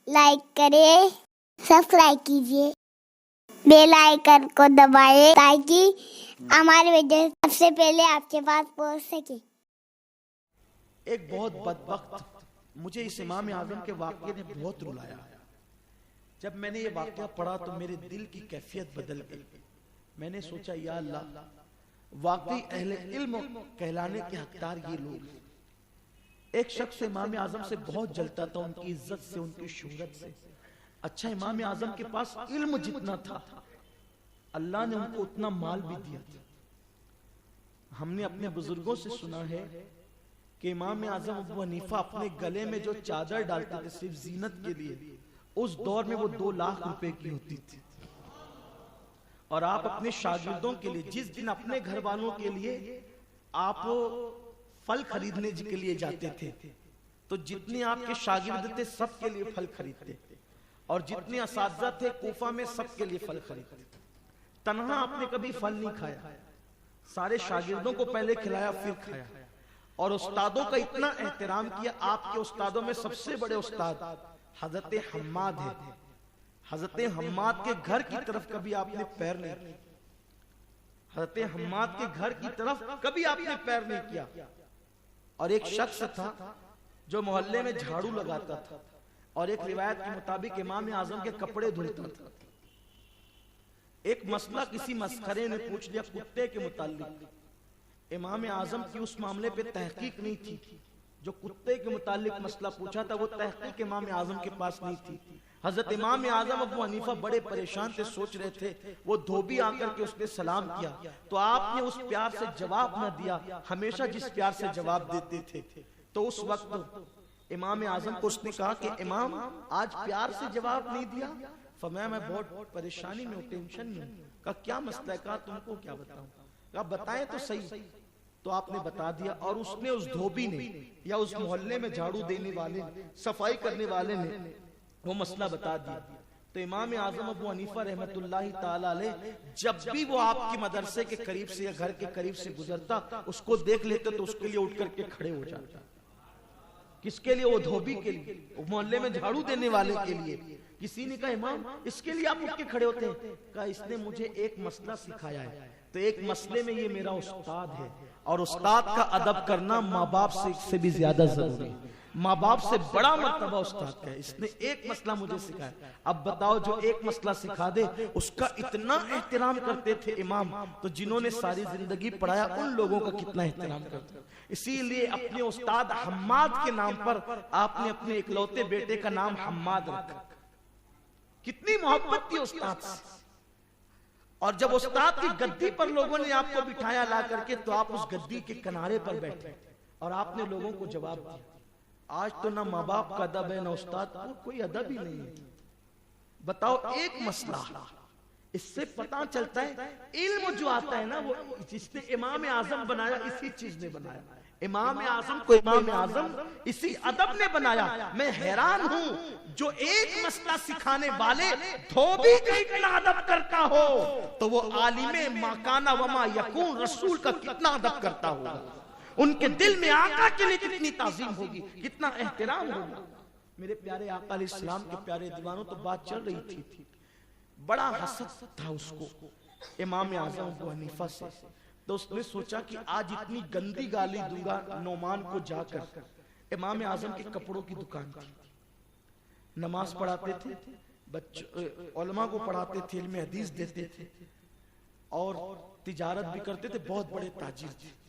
Like करें, subscribe कीजिए, bell icon को दबाएं ताकि हमारे वीडियो सबसे पहले आपके पास पहुंच सके। एक बहुत बदबख्त मुझे इस इमाम आजम के वाक़ये ने बहुत रुलाया। जब मैंने ये वाक़या पढ़ा तो मेरे दिल की कैफियत बदल गई। मैंने सोचा, या अल्लाह, वाकई अहले इल्म कहलाने के हकदार ये लोग। एक शख्स इमाम आजम से बहुत जलता था, उनकी इज्जत से, उनकी शोहरत से। अच्छा, इमाम आजम के पास इल्म जितना था, अल्लाह ने उनको उतना माल भी दिया था। हमने अपने बुजुर्गों से सुना है कि इमाम आजम अबू हनीफा अपने गले में जो चादर डालते थे सिर्फ जीनत के लिए, उस दौर में वो 2 लाख रुपए की होती थी। और आप अपने शागिर्दों के लिए, जिस दिन अपने घर वालों के लिए आप फल खरीदने के लिए जाते थे, तो जितने आपके शागिर्द थे सब के लिए फल खरीदते, और जितने असातिज़ा थे कूफा में सब के लिए फल खरीदते। तन्हा आपने कभी फल नहीं खाया, सारे शागिर्दों को पहले खिलाया फिर खाया। और उस्तादों का इतना एहतराम किया। आपके उस्तादों में सबसे बड़े उस्ताद हजरत हम्माद है। हजरत हम्माद के घर की तरफ कभी आपने पैर नहीं किया। हजरत हम्माद के घर की तरफ कभी आपने पैर नहीं किया। और एक शख्स था जो मोहल्ले में झाड़ू लगाता था, और एक रिवायत के मुताबिक इमाम आजम के कपड़े धुलता था। एक मसला किसी मस्खरे ने पूछ लिया कुत्ते के मुतालिक। इमाम आजम की उस मामले पे तहकीक नहीं थी। जो कुत्ते के मुतालिक मसला पूछा था वो तहकीक इमाम आजम के पास नहीं थी। हजरत इमाम आजम अबू हनीफा बड़े परेशान थे, सोच रहे थे। वो धोबी आकर के उसने सलाम किया तो आपने उस प्यार से जवाब न दिया, हमेशा जिस प्यार से जवाब देते थे। तो उस वक्त इमाम आजम को उसने कहा कि इमाम, आज प्यार से जवाब नहीं दिया। फरमाया, मैं बहुत परेशानी में हूँ, टेंशन में हूँ। कहा, क्या मसला है? कहा, तुमको क्या बताऊं? कहा, बताएं तो सही। तो आपने बता दिया, और उसने, उस धोबी ने या उस मोहल्ले में झाड़ू देने वाले, सफाई करने वाले ने वो मसला बता दिया। तो इमाम आजम अबू हनीफा रहमतुल्लाहि ताला अलैह जब भी वो आपके मदरसे के करीब से या घर के करीब से गुजरता, उसको देख लेते तो उसके लिए उठ करके खड़े हो जाते। किसके लिए? वो धोबी के लिए, मोहल्ले में झाड़ू देने वाले के लिए। किसी ने कहा, इमाम, इसके लिए आप उठ के खड़े होते हैं? कहा, इसने मुझे एक मसला सिखाया है, तो एक मसले में ये मेरा उस्ताद है, और उस्ताद का अदब करना माँ बाप से भी ज्यादा जरूरी है। माँ बाप से बड़ा मर्तबा उस्ताद का है। इसने एक मसला मुझे सिखाया। अब बताओ, जो एक मसला सिखा दे उसका इतना एहतराम करते थे इमाम, तो जिन्होंने सारी जिंदगी पढ़ाया उन लोगों का कितना एहतराम करते। इसीलिए अपने उस्ताद हम्माद के नाम पर आपने अपने इकलौते बेटे का नाम हम्माद रखा। कितनी मोहब्बत थी उस्ताद से। और जब उस्ताद की गद्दी पर लोगों ने आपको बिठाया ला करके, तो आप उस गद्दी के किनारे पर बैठे और आपने लोगों को जवाब दिया। आज तो ना माँ बाप का अदब है, ना उस्ताद का, कोई अदब ही नहीं है। बताओ, एक मसला, इससे पता चलता है इल्म जो आता है ना, वो जिसने इमाम आजम बनाया, इसी चीज ने बनाया। इमाम आजम को इमाम आजम इसी अदब ने बनाया। मैं हैरान हूं, जो एक मसला सिखाने वाले धोबी का इतना अदब करता हो, तो वो आलिमे माकाना वमा यकून रसूल का कितना अदब करता होगा। उनके दिल में आका के लिए कितनी ताजीम होगी, कितना एहतराम होगा। मेरे प्यारे आका अलैहिस्सलाम के प्यारे दीवानों, तो बात चल रही थी, बड़ा हसद था उसको इमाम आजम अबू हनीफा से। तो उसने सोचा कि आज इतनी गंदी गाली दूंगा नौमान को जाकर। इमाम आजम के कपड़ों की दुकान थी, नमाज पढ़ाते थे, बच्चों उलमा को पढ़ाते थे, इल्म हदीस देते थे, और तिजारत भी करते थे, बहुत बड़े ताजिर थे।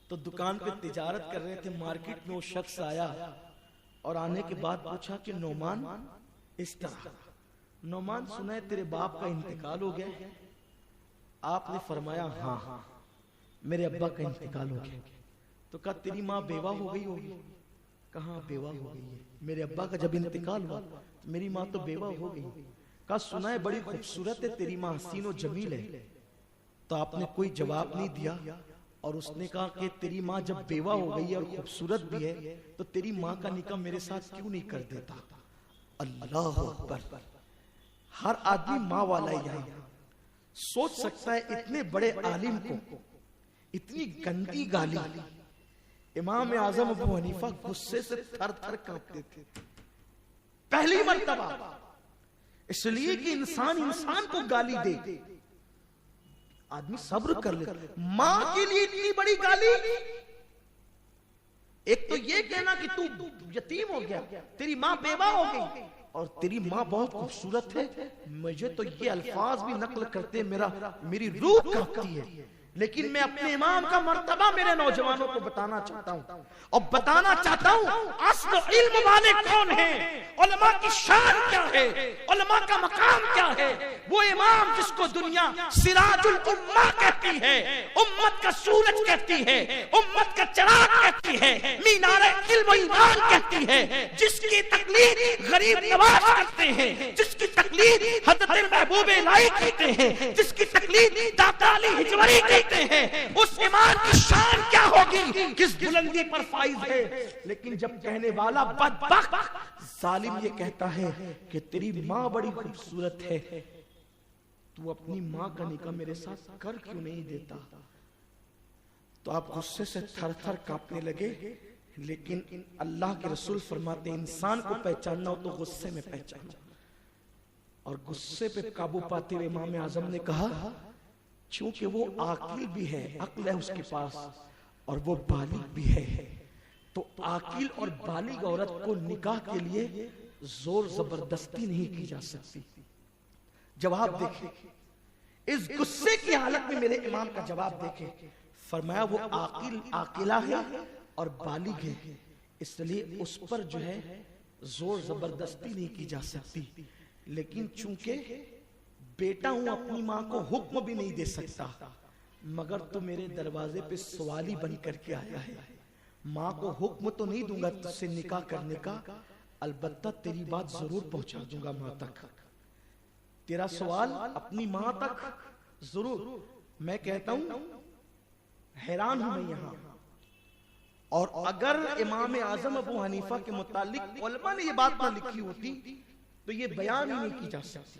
तो दुकान पे तिजारत कर रहे थे, मार्केट में वो शख्स आया और आने के बाद पूछा कि नौमान, इस तरह, नौमान, सुना है तेरे बाप का इंतकाल हो गया है? आपने फरमाया, हाँ, मेरे अब्बा का इंतकाल हो गया। तो कहा, तेरी माँ बेवा हो गई होगी? कहाँ बेवा हो गई है? मेरे अब्बा का जब इंतकाल हुआ तो मेरी माँ तो बेवा हो गई। कहा, सुना है बड़ी खूबसूरत है तेरी माँ, हसीन और जमील है। तो आपने कोई जवाब नहीं दिया, और उसने कहा कि तेरी माँ जब बेवा हो गई है और खूबसूरत भी है, तो तेरी माँ का निकाह मेरे साथ क्यों नहीं कर देता? अल्लाह अकबर। हर आदमी माँ वाला ही है। सोच सकता है इतने बड़े आलिम को इतनी गंदी गाली, इमाम आजम अबू हनीफा गुस्से से थर थर कांपते थे, पहली मर्तबा। इसलिए कि इंसान को गाली दे, आदमी सब्र कर ले। मां के लिए इतनी बड़ी गाली, एक तो ये कहना कि तू यतीम हो गया, तेरी मां बेवा हो गई और तेरी मां बहुत खूबसूरत है, मुझे तो ये अल्फाज भी नकल करते मेरी रूह कांपती है। लेकिन मैं अपने इमाम का मर्तबा मेरे नौजवानों को बताना चाहता हूं, और बताना चाहता हूं असल इल्म वाले कौन हैं, उलमा की शान क्या है, उलमा का मकाम क्या है। वो इमाम जिसको दुनिया सिराजुल उम्मा कहती है, उम्मत का सूरज कहती है, उम्मत का चिराग कहती है, मीनारे इल्म ईमान कहती है, जिसकी तकलीद गरीब नवाज करते हैं, जिसकी तकलीद हज़रत महबूब इलाही करते हैं, जिसकी तकलीद दाता अली हिजवरी कहते हैं, उस इमाम की शान क्या होगी, किस बुलंदी पर फाइज है। लेकिन जब कहने वाला बदबख्त जालिम ये कहता है कि तेरी माँ बड़ी खूबसूरत है, तू अपनी माँ का निकाह मेरे साथ कर क्यों नहीं देता, तो आप गुस्से से थर थर कांपने लगे। लेकिन अल्लाह के रसूल फरमाते इंसान को पहचानना हो तो गुस्से में पहचानो। और गुस्से पे काबू पाते हुए इमाम आजम ने कहा, चूंकि वो आकिल भी है, अक्ल है उसके पास, और वो बालिग भी है, तो आकिल और बालिग औरत को निकाह के लिए जोर जबरदस्ती नहीं की जा सकती। जवाब देखे, इस गुस्से की हालत में मेरे इमाम का जवाब देखे। फरमाया वो आकिला है और बालिग है, इसलिए उस पर जो है जोर जबरदस्ती नहीं की जा सकती। लेकिन चूंकि बेटा हूं, अपनी मां को हुक्म भी नहीं दे सकता, मगर तो मेरे दरवाजे पे सवाली बन करके आया है, मां को हुक्म तो नहीं दूंगा तुझसे निकाह करने का, अलबत्ता तेरी बात जरूर पहुंचा दूंगा मां तक, तेरा सवाल अपनी मां तक जरूर। मैं कहता हूं हैरान हूं मैं यहां, और अगर इमाम आजम अबू हनीफा के मुतालिक उलमा ने ये बात ना लिखी होती तो ये बयान ही नहीं की जा सकती।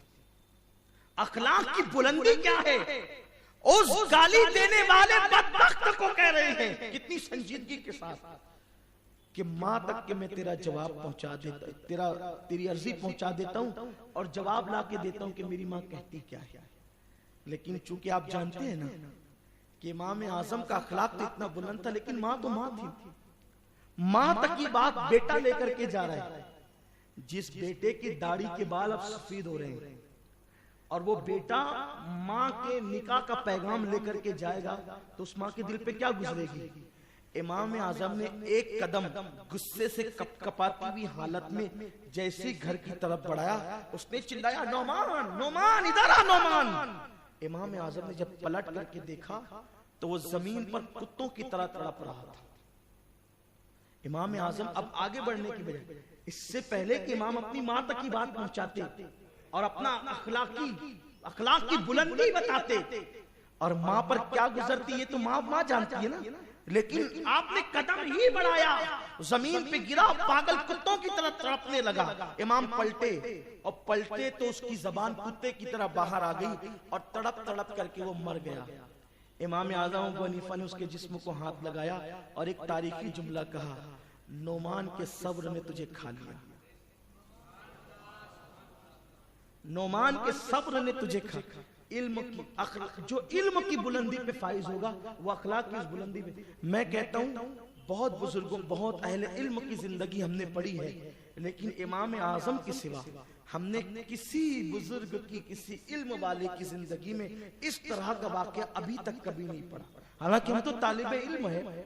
अखलाक की बुलंदी क्या है, उस गाली देने वाले बदबख्त को कह रहे हैं कितनी संजीदगी के साथ कि मां तक के मैं तेरा जवाब पहुंचा देता, तेरी अर्जी पहुंचा देता हूं और जवाब ला के देता हूं कि मेरी मां कहती क्या है। लेकिन चूंकि आप जानते हैं ना कि इमाम आजम का अखलाक तो इतना बुलंद था, लेकिन मां तो मां थी, मां तक की बात बेटा लेकर के जा रहा है, जिस बेटे की दाढ़ी के बाल अब सफेद हो रहे हैं और वो बेटा मां के निकाह का पैगाम लेकर के जाएगा, तो उस मां के दिल पे क्या गुजरेगी। इमाम आजम ने एक कदम गुस्से से कपकपाती हुई हालत में जैसे घर की तरफ बढ़ाया, उसने चिल्लाया, नौमान नौमान इधर आ नौमान। इमाम आजम ने जब पलट करके देखा तो वो जमीन पर कुत्तों की तरह तड़प रहा था। इमाम आजम अब आगे बढ़ने की बजाय इससे पहले कि इमाम अपनी मां तक की बात पहुंचाते और अपना अखलाक की बुलंदी बताते, और मां पर क्या गुजरती है तो मां जानती है ना, लेकिन आपने कदम ही बढ़ाया, जमीन पे गिरा, पागल कुत्तों की तरह तड़पने लगा। इमाम पलटे और पलटे तो उसकी जबान कुत्ते की तरह बाहर आ गई और तड़प तड़प करके वो मर गया। इमाम आज़म अबू हनीफा ने उसके जिस्म को हाथ लगाया और एक तारीखी जुमला कहा, नोमान के सब्र ने तुझे खा लिया, नोमान के सब्र ने तुझे खा। इल्म की जो इल्म की बुलंदी पे फाइज होगा वो अखलाक की इस बुलंदी पे। मैं कहता हूं बहुत बुजुर्गों, बहुत अहले इल्म की जिंदगी हमने पढ़ी है, लेकिन इमाम आजम के सिवा हमने किसी बुजुर्ग की, किसी इल्म वाले की जिंदगी में इस तरह का वाकया अभी तक कभी नहीं पढ़ा। हालांकि हम तो तालिबे इल्म है,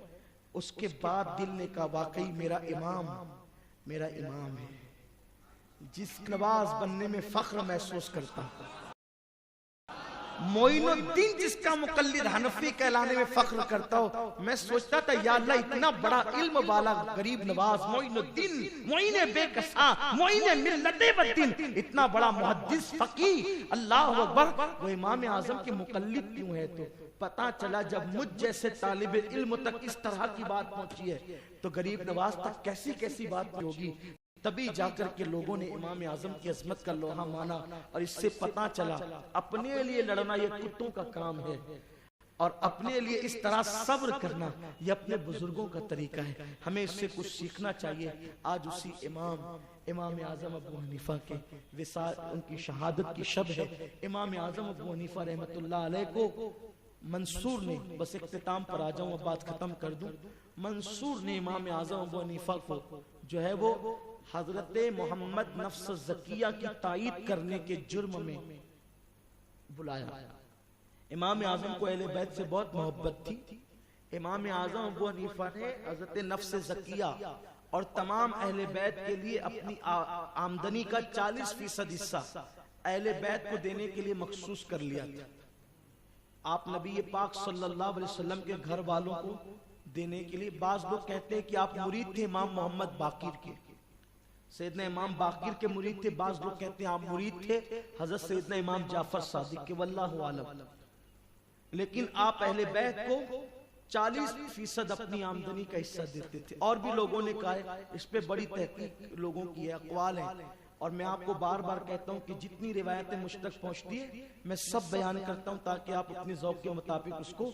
उसके बाद दिल ने कहा वाकई मेरा इमाम है, जिस नवाज बनने में फख्र महसूस करता हूं, मोइनुद्दीन जिसका मुकल्लिद हनफी कहलाने में फख्र करता हो। मैं सोचता था या अल्लाह इतना बड़ा इल्म वाला गरीब नवाज मोइनुद्दीन, मोइने बेकसा, मोइने मिल्लते बद्दीन, इतना बड़ा मुहद्दिस फकीह, अल्लाह अकबर, वो इमाम आजम के मुकल्लिद क्यों है। तो पता चला जब मुझ जैसे तालिब इल्म तक इस तरह की बात पहुंची है तो गरीब नवाज तक कैसी कैसी बात होगी। तभी जाकर के लोगों ने इमाम आजम की अजमत का लोहा माना और इससे पता चला अपने लिए लड़ना ये कुत्तों का काम है, और अपने लिए इस तरह सब्र करना, ये अपने बुजुर्गों का तरीका है, हमें इससे कुछ सीखना चाहिए। आज उसी इमाम आजम अबू हनीफा के विसाल, उनकी शहादत की शब है। इमाम आजम अबू हनीफा रहमतुल्लाह अलैह को मंसूर ने, बस इख्तिताम पर आ जाऊं, बात खत्म कर दूं, मंसूर ने इमाम आजम अबू हनीफा को जो है वो हजरत मोहम्मद नफ्स ज़किया की तायीद करने के जुर्म में बुलाया। इमाम आजम को अहले बैत से बहुत मोहब्बत थी। इमाम आजम अबू हनीफा ने हजरत नफ्स ज़किया और तमाम अहले बैत के लिए अपनी आमदनी का 40% हिस्सा अहले बैत को देने के लिए मखसूस कर लिया था। आप नबी पाक सल्लल्लाहु अलैहि वसल्लम के घर वालों को देने के लिए, बाज लोग कहते हैं कि आप मुरीद थे इमाम मोहम्मद बाकिर के, सैयदना इमाम बाकिर के मुरीद थे। बाज लोग कहते हैं आप मुरीद थे हजरत सैयदना इमाम जाफर सादिक के, वल्लाहु आलम। लेकिन आप अहले बैत को 40% अपनी आमदनी का हिस्सा देते थे। और भी लोगों ने कहा है, इस पे बड़ी तहकीक लोगों की है, अक़वाल है, और मैं आपको बार बार कहता हूं कि जितनी रिवायतें मुझ तक पहुंचती है मैं सब बयान करता हूं ताकि आप अपने ज़ौक़ के मुताबिक उसको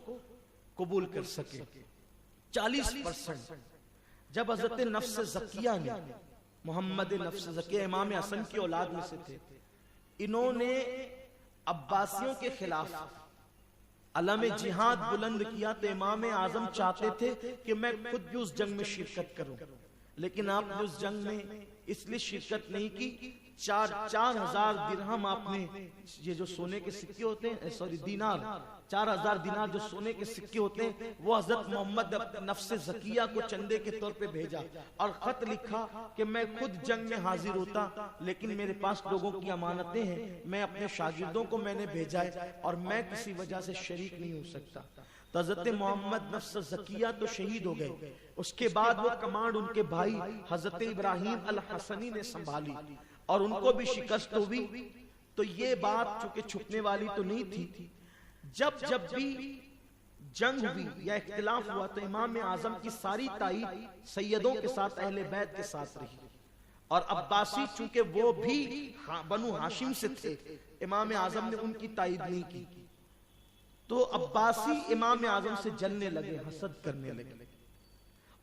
कबूल कर सके। 40% जब हजरत नफ्स ज़किया ने, मोहम्मद नफ्स ज़किया इमाम हसन की औलाद में से थे, इन्होंने अब्बासियों के खिलाफ अलम जिहाद बुलंद किया, तो इमाम आजम चाहते थे कि मैं खुद भी उस जंग में शिरकत करूं, लेकिन आपने उस जंग में इसलिए शिरकत नहीं की। 4,000 दिरहम आपने, ये जो सोने के सिक्के होते हैं, सॉरी दीनार, 4,000 दीनार जो सोने के सिक्के होते हैं, वो हजरत मोहम्मद नफ्स ज़किया को चंदे के तौर पे भेजा और खत लिखा कि मैं खुद जंग में हाजिर होता, लेकिन मेरे पास लोगों की अमानतें हैं, मैं अपने शागिर्दों को मैंने भेजा है और मैं किसी वजह से शरीक नहीं हो सकता। तो हजरत मोहम्मद नफ्स ज़किया तो शहीद हो गए। उसके बाद वो कमांड उनके भाई हजरत इब्राहिम अल हसनी ने संभाली और उनको भी शिकस्त हुई। तो ये बात चूंकि छुपने वाली तो नहीं थी, जब भी जंग हुई या इख्तिलाफ हुआ तो इमाम आजम की सारी ताईद सैयदों के साथ, अहले बैत के साथ रही। और अब्बासी चूंकि वो भी बनु हाशिम से थे, इमाम आजम ने उनकी ताईद नहीं की, तो अब्बासी इमाम आजम से जलने लगे, हसद करने लगे।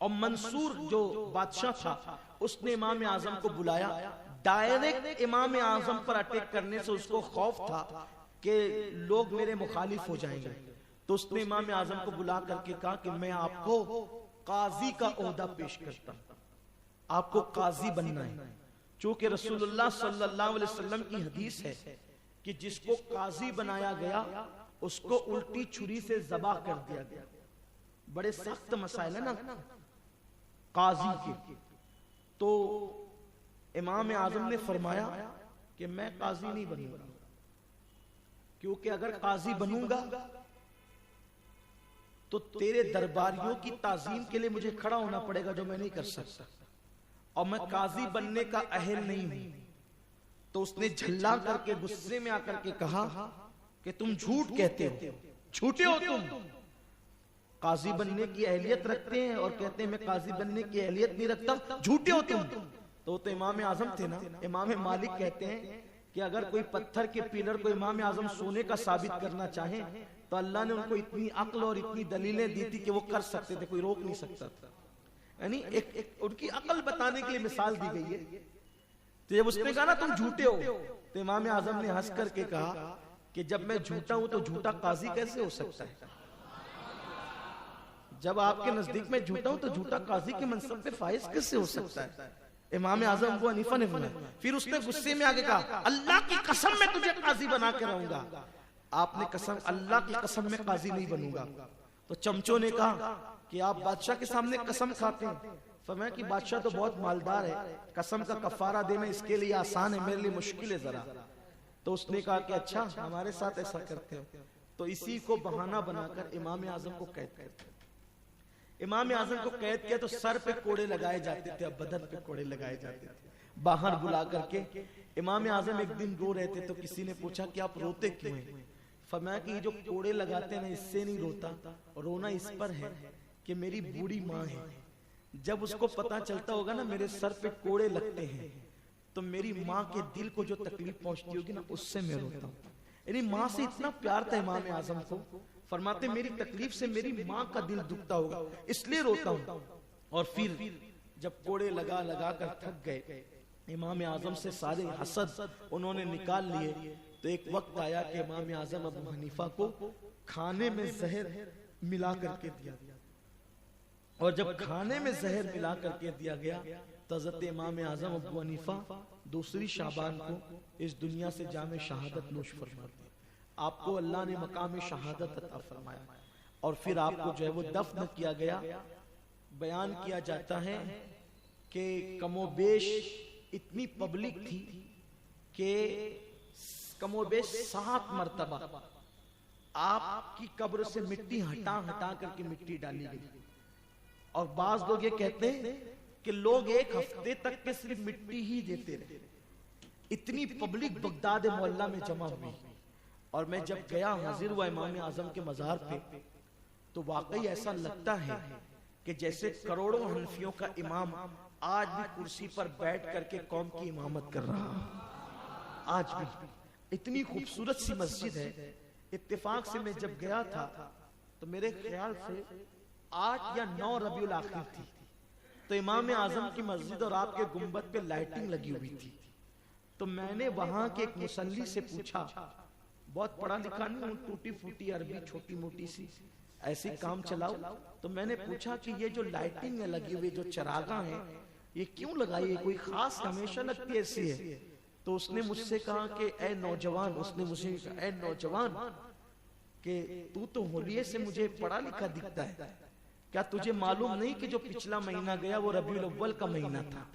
और मंसूर जो बादशाह था उसने इमाम आजम को बुलाया, डायरेक्ट इमाम आजम पर अटैक करने से उसको खौफ था कि लोग मेरे मुखालिफ हो जाएंगे। तो उसने इमाम आजम को बुला करके कहा कि मैं आपको काजी का ओहदा पेश करता हूं, आपको काजी बनना है। चूंकि रसूलुल्लाह सल्लल्लाहु अलैहि वसल्लम की हदीस है कि जिसको काजी बनाया गया उसको उल्टी छुरी से ज़बा कर दिया गया। बड़े सख्त मसाइल है ना काजी के। तो इमाम आजम ने फरमाया कि मैं काजी नहीं बनूंगा, क्योंकि अगर काजी बनूंगा तो तेरे दरबारियों की ताजीम के लिए मुझे खड़ा होना पड़ेगा, जो मैं नहीं कर सकता, और मैं काजी बनने का अहल नहीं हूं। तो उसने झल्ला करके गुस्से में आकर के कहा कि तुम झूठ कहते हो, झूठे हो तुम, काजी बनने की अहलियत रखते हैं और कहते हैं मैं काजी बनने की अहलियत नहीं रखता, झूठे हो तुम। तो इमाम आजम थे ना, इमाम मालिक कहते हैं कि अगर कोई पत्थर के पिलर को इमाम आजम सोने का साबित करना चाहे तो अल्लाह ने उनको इतनी अक्ल और इतनी दलीलें दी थी कि वो कर सकते थे, कोई रोक नहीं सकता था। यानी एक उनकी अक्ल बताने के लिए मिसाल दी गई है। तो जब उसने कहा ना तुम झूठे हो, तो इमाम आजम ने हंस करके कहा कि जब मैं झूठा हूं तो झूठा काजी कैसे हो सकता है? जब आपके नजदीक में झूठा हूं तो झूठा काजी के मनसब पे फाइज कैसे हो सकता है? इमाम आजम अबू हनीफा ने बोला। फिर उसने गुस्से में आगे कहा अल्लाह की कसम मैं तुझे काजी बना के रहूंगा। आपने कसम, अल्लाह की कसम में काजी नहीं बनूंगा। तो चमचों ने कहा कि आप बादशाह के सामने कसम खाते हैं। फरमाया कि बादशाह तो बहुत मालदार है, कसम का कफारा देना इसके लिए आसान है, मेरे लिए मुश्किल है जरा। तो उसने कहा कि अच्छा हमारे साथ ऐसा करते हो। तो इसी को बहाना बनाकर इमाम आजम को कैद करते। इमाम आजम को कैद किया तो सर पे कोड़े लगाए जाते थे, अब बदन पे कोड़े लगाए जाते थे। बाहर बुला करके इमाम आजम एक दिन रो रहे थे, तो किसी ने पूछा कि आप रोते क्यों हैं? फरमाया कि ये जो कोड़े लगाते हैं इससे नहीं रोता, रोना इस पर है कि मेरी बूढ़ी माँ है, जब उसको पता चलता होगा ना मेरे सर पे कोड़े लगते हैं तो मेरी माँ के दिल को जो तकलीफ पहुंचती होगी ना, उससे मैं रोता हूँ। यानी माँ से इतना प्यार था इमाम आजम को। फरमाते मेरी तकलीफ से मेरी माँ का दिल दुखता होगा इसलिए रोता हूँ। और फिर जब कोड़े लगा लगा कर थक गए, इमाम आजम से सारे हसद उन्होंने निकाल लिए, तो एक वक्त आया कि इमाम आजम अबू हनीफा को खाने में जहर मिला करके दिया गया। और जब खाने में जहर मिला करके दिया गया तो हज़रत इमाम आजम अबू हनीफा दूसरी शाबान को इस दुनिया से जामे शहादत नोश फरमाते। आपको अल्लाह ने मकाम शहादत अता फरमाया और फिर आपको जो है वो दफन किया गया। बयान किया जाता है कि कमोबेश इतनी पब्लिक थी कि कमोबेश 7 मरतबा आपकी कब्र से मिट्टी हटा हटा करके मिट्टी डाली गई। और बाज लोग ये कहते हैं कि लोग 1 हफ्ते तक के सिर्फ मिट्टी ही देते रहे। इतनी पब्लिक बगदाद मोहल्ला में जमा हुई। और मैं जब गया हाजिर हुआ इमाम आजम के मजार पे, तो वाकई ऐसा लगता है कि जैसे करोड़ों हनफियों का इमाम आज भी कुर्सी पर बैठ करके कौम की इमामत कर रहा है। आज भी इतनी खूबसूरत सी मस्जिद है। इत्तेफाक से मैं जब गया था तो मेरे ख्याल से 8 या 9 रबीउल आखिर थी, तो इमाम आजम की मस्जिद और आपके गुंबद पे लाइटिंग लगी हुई थी। तो मैंने वहां के एक मुसल्ली से पूछा, बहुत पढ़ा लिखा नहीं हूं, टूटी फूटी अरबी छोटी मोटी सी ऐसी काम चलाओ, तो मैंने पूछा कि ये जो लाइटिंग लगी हुई जो चरागा है ये क्यों लगाई है, कोई खास हमेशा लगती ऐसी है? तो उसने मुझसे कहा कि ए नौजवान, उसने मुझे कहा ए नौजवान कि तू तो होलिये से मुझे पढ़ा लिखा दिखता है, क्या तुझे मालूम नहीं कि जो पिछला महीना गया वो रबीउल अव्वल का महीना था?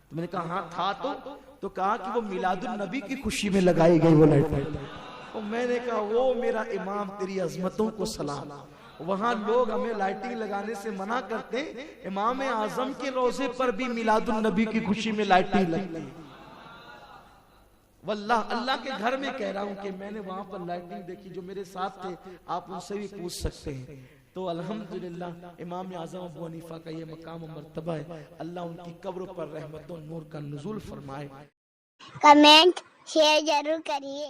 तो मैंने कहा हाँ था। तो कहा कि वो मिलादुन नबी की खुशी में लगाई गई वो लाइट। तो मैंने कहा वो मेरा इमाम तेरी अजमतों को सलाम। वहां लोग हमें लाइटिंग लगाने से मना करते, इमाम आजम के रोजे पर भी मिलादुन नबी की खुशी में लाइटिंग लगती है। वल्लाह अल्लाह के घर में कह रहा हूं कि मैंने वहां पर लाइटिंग देखी। जो मेरे साथ थे आप उनसे भी पूछ सकते हैं। तो अल्हम्दुलिल्लाह इमाम आजम अबू हनीफा का ये मकाम और मर्तबा है। अल्लाह उनकी कब्र पर रहमत और नूर का नुज़ूल फरमाए। कमेंट शेयर जरूर करिए।